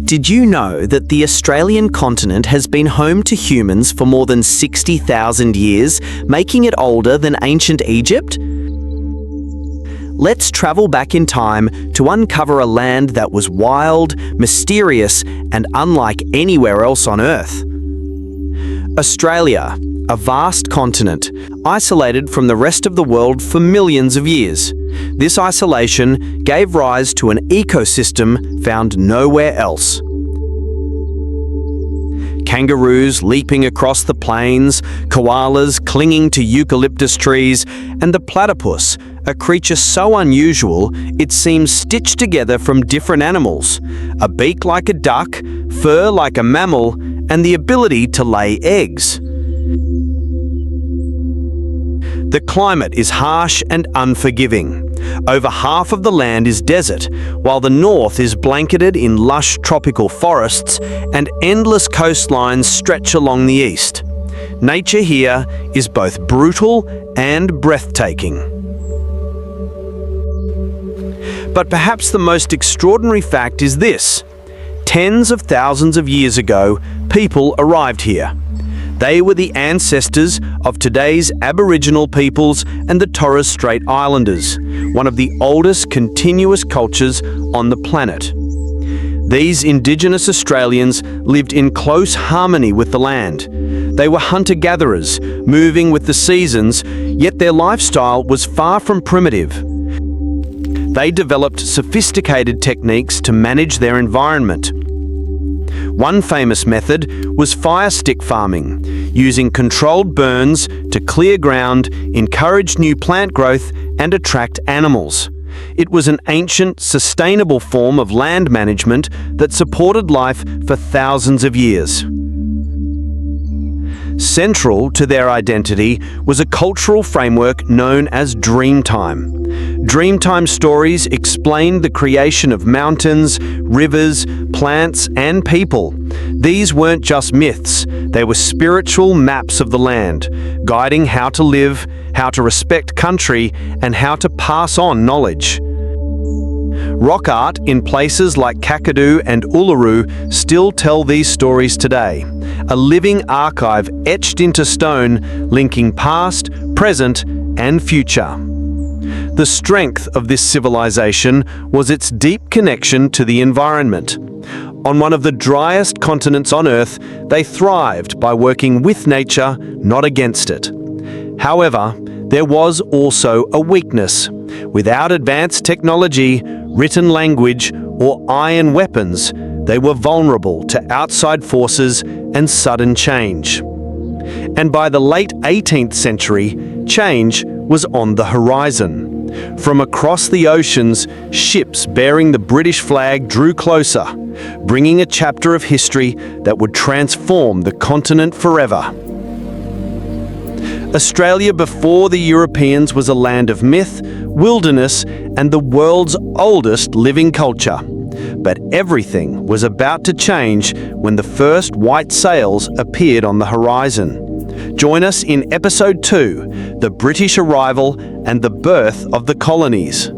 Did you know that the Australian continent has been home to humans for more than 60,000 years, making it older than ancient Egypt? Let's travel back in time to uncover a land that was wild, mysterious, and unlike anywhere else on Earth. Australia, a vast continent, isolated from the rest of the world for millions of years. This isolation gave rise to an ecosystem found nowhere else. Kangaroos leaping across the plains, koalas clinging to eucalyptus trees, and the platypus, a creature so unusual it seems stitched together from different animals, a beak like a duck, fur like a mammal, and the ability to lay eggs. The climate is harsh and unforgiving. Over half of the land is desert, while the north is blanketed in lush tropical forests and endless coastlines stretch along the east. Nature here is both brutal and breathtaking. But perhaps the most extraordinary fact is this: tens of thousands of years ago, people arrived here. They were the ancestors of today's Aboriginal peoples and the Torres Strait Islanders, one of the oldest continuous cultures on the planet. These Indigenous Australians lived in close harmony with the land. They were hunter-gatherers, moving with the seasons, yet their lifestyle was far from primitive. They developed sophisticated techniques to manage their environment. One famous method was fire stick farming, using controlled burns to clear ground, encourage new plant growth, and attract animals. It was an ancient, sustainable form of land management that supported life for thousands of years. Central to their identity was a cultural framework known as Dreamtime. Dreamtime stories explained the creation of mountains, rivers, plants, and people. These weren't just myths, they were spiritual maps of the land, guiding how to live, how to respect country, and how to pass on knowledge. Rock art in places like Kakadu and Uluru still tell these stories today, a living archive etched into stone linking past, present, and future. The strength of this civilization was its deep connection to the environment. On one of the driest continents on Earth, they thrived by working with nature, not against it. However, there was also a weakness. Without advanced technology, written language, or iron weapons, they were vulnerable to outside forces and sudden change. And by the late 18th century, change was on the horizon. From across the oceans, ships bearing the British flag drew closer, bringing a chapter of history that would transform the continent forever. Australia before the Europeans was a land of myth, wilderness, and the world's oldest living culture. But everything was about to change when the first white sails appeared on the horizon. Join us in Episode 2, The British Arrival and the Birth of the Colonies.